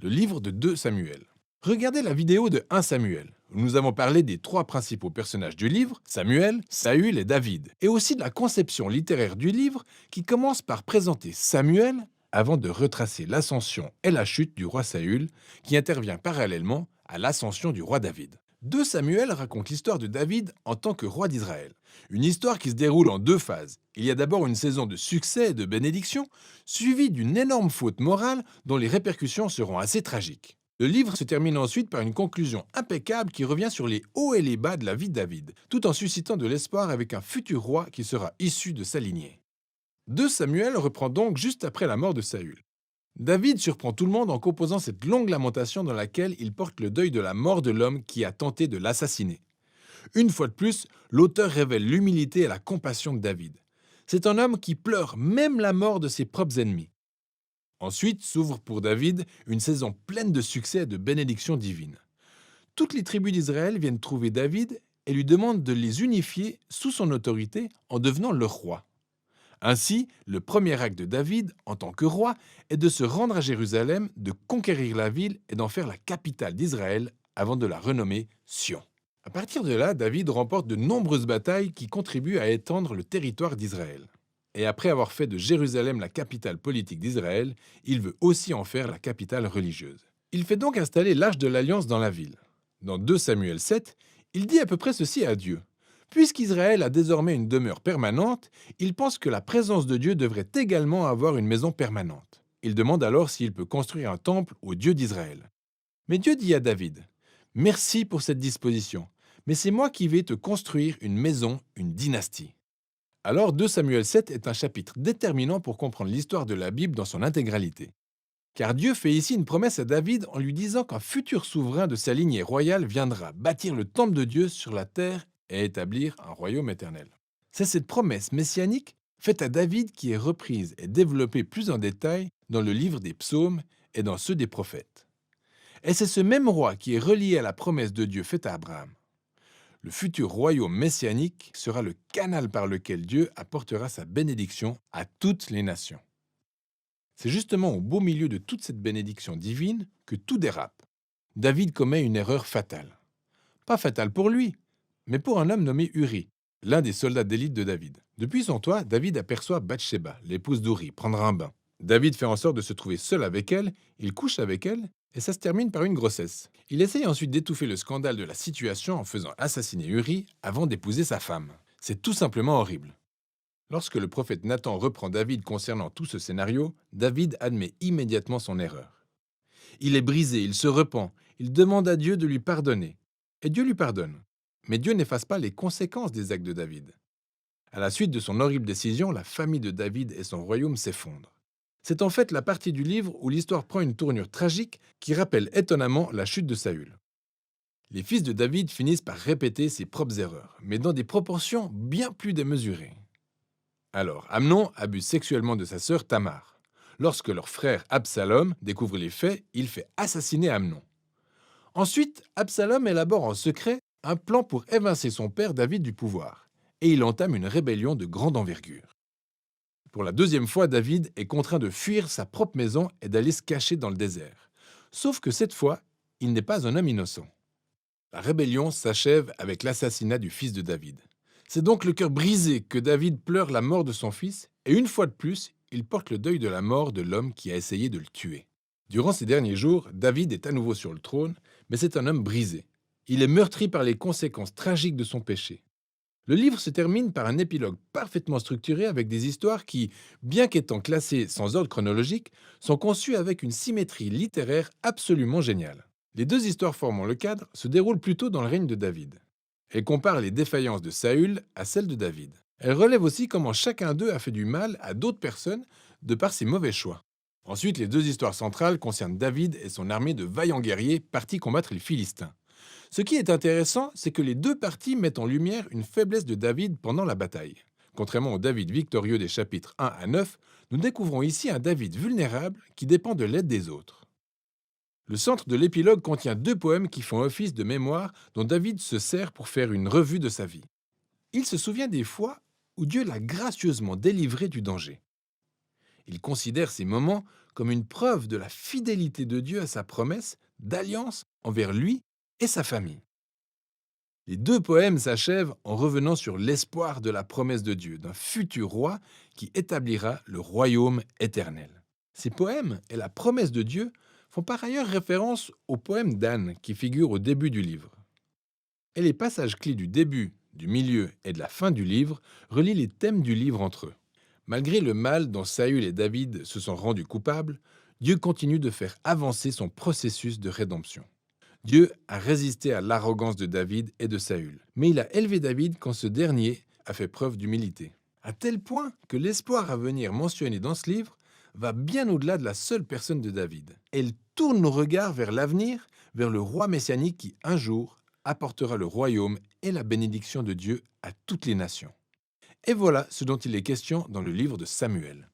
Le livre de 2 Samuel. Regardez la vidéo de 1 Samuel, où nous avons parlé des 3 principaux personnages du livre, Samuel, Saül et David, et aussi de la conception littéraire du livre qui commence par présenter Samuel avant de retracer l'ascension et la chute du roi Saül, qui intervient parallèlement à l'ascension du roi David. 2 Samuel raconte l'histoire de David en tant que roi d'Israël. Une histoire qui se déroule en 2 phases. Il y a d'abord une saison de succès et de bénédiction, suivie d'une énorme faute morale dont les répercussions seront assez tragiques. Le livre se termine ensuite par une conclusion impeccable qui revient sur les hauts et les bas de la vie de David, tout en suscitant de l'espoir avec un futur roi qui sera issu de sa lignée. 2 Samuel reprend donc juste après la mort de Saül. David surprend tout le monde en composant cette longue lamentation dans laquelle il porte le deuil de la mort de l'homme qui a tenté de l'assassiner. Une fois de plus, l'auteur révèle l'humilité et la compassion de David. C'est un homme qui pleure même la mort de ses propres ennemis. Ensuite s'ouvre pour David une saison pleine de succès et de bénédictions divines. Toutes les tribus d'Israël viennent trouver David et lui demandent de les unifier sous son autorité en devenant leur roi. Ainsi, le premier acte de David, en tant que roi, est de se rendre à Jérusalem, de conquérir la ville et d'en faire la capitale d'Israël avant de la renommer Sion. À partir de là, David remporte de nombreuses batailles qui contribuent à étendre le territoire d'Israël. Et après avoir fait de Jérusalem la capitale politique d'Israël, il veut aussi en faire la capitale religieuse. Il fait donc installer l'Arche de l'Alliance dans la ville. Dans 2 Samuel 7, il dit à peu près ceci à Dieu. Puisqu'Israël a désormais une demeure permanente, il pense que la présence de Dieu devrait également avoir une maison permanente. Il demande alors s'il peut construire un temple au Dieu d'Israël. Mais Dieu dit à David, merci pour cette disposition, mais c'est moi qui vais te construire une maison, une dynastie. Alors 2 Samuel 7 est un chapitre déterminant pour comprendre l'histoire de la Bible dans son intégralité. Car Dieu fait ici une promesse à David en lui disant qu'un futur souverain de sa lignée royale viendra bâtir le temple de Dieu sur la terre et établir un royaume éternel. C'est cette promesse messianique faite à David qui est reprise et développée plus en détail dans le livre des psaumes et dans ceux des prophètes. Et c'est ce même roi qui est relié à la promesse de Dieu faite à Abraham. Le futur royaume messianique sera le canal par lequel Dieu apportera sa bénédiction à toutes les nations. C'est justement au beau milieu de toute cette bénédiction divine que tout dérape. David commet une erreur fatale. Pas fatale pour lui, mais pour un homme nommé Uri, l'un des soldats d'élite de David. Depuis son toit, David aperçoit Bathsheba, l'épouse d'Uri, prendre un bain. David fait en sorte de se trouver seul avec elle, il couche avec elle, et ça se termine par une grossesse. Il essaye ensuite d'étouffer le scandale de la situation en faisant assassiner Uri avant d'épouser sa femme. C'est tout simplement horrible. Lorsque le prophète Nathan reprend David concernant tout ce scénario, David admet immédiatement son erreur. Il est brisé, il se repent, il demande à Dieu de lui pardonner. Et Dieu lui pardonne. Mais Dieu n'efface pas les conséquences des actes de David. À la suite de son horrible décision, la famille de David et son royaume s'effondrent. C'est en fait la partie du livre où l'histoire prend une tournure tragique qui rappelle étonnamment la chute de Saül. Les fils de David finissent par répéter ses propres erreurs, mais dans des proportions bien plus démesurées. Alors, Amnon abuse sexuellement de sa sœur Tamar. Lorsque leur frère Absalom découvre les faits, il fait assassiner Amnon. Ensuite, Absalom élabore en secret un plan pour évincer son père David du pouvoir, et il entame une rébellion de grande envergure. Pour la deuxième fois, David est contraint de fuir sa propre maison et d'aller se cacher dans le désert. Sauf que cette fois, il n'est pas un homme innocent. La rébellion s'achève avec l'assassinat du fils de David. C'est donc le cœur brisé que David pleure la mort de son fils, et une fois de plus, il porte le deuil de la mort de l'homme qui a essayé de le tuer. Durant ces derniers jours, David est à nouveau sur le trône, mais c'est un homme brisé. Il est meurtri par les conséquences tragiques de son péché. Le livre se termine par un épilogue parfaitement structuré avec des histoires qui, bien qu'étant classées sans ordre chronologique, sont conçues avec une symétrie littéraire absolument géniale. Les 2 histoires formant le cadre se déroulent plutôt dans le règne de David. Elles comparent les défaillances de Saül à celles de David. Elles relèvent aussi comment chacun d'eux a fait du mal à d'autres personnes de par ses mauvais choix. Ensuite, les 2 histoires centrales concernent David et son armée de vaillants guerriers partis combattre les Philistins. Ce qui est intéressant, c'est que les 2 parties mettent en lumière une faiblesse de David pendant la bataille. Contrairement au David victorieux des chapitres 1 à 9, nous découvrons ici un David vulnérable qui dépend de l'aide des autres. Le centre de l'épilogue contient 2 poèmes qui font office de mémoire dont David se sert pour faire une revue de sa vie. Il se souvient des fois où Dieu l'a gracieusement délivré du danger. Il considère ces moments comme une preuve de la fidélité de Dieu à sa promesse d'alliance envers lui et sa famille. Les deux poèmes s'achèvent en revenant sur l'espoir de la promesse de Dieu, d'un futur roi qui établira le royaume éternel. Ces poèmes et la promesse de Dieu font par ailleurs référence au poème d'Anne qui figure au début du livre. Et les passages clés du début, du milieu et de la fin du livre relient les thèmes du livre entre eux. Malgré le mal dont Saül et David se sont rendus coupables, Dieu continue de faire avancer son processus de rédemption. Dieu a résisté à l'arrogance de David et de Saül, mais il a élevé David quand ce dernier a fait preuve d'humilité. À tel point que l'espoir à venir mentionné dans ce livre va bien au-delà de la seule personne de David. Elle tourne nos regards vers l'avenir, vers le roi messianique qui, un jour, apportera le royaume et la bénédiction de Dieu à toutes les nations. Et voilà ce dont il est question dans le livre de Samuel.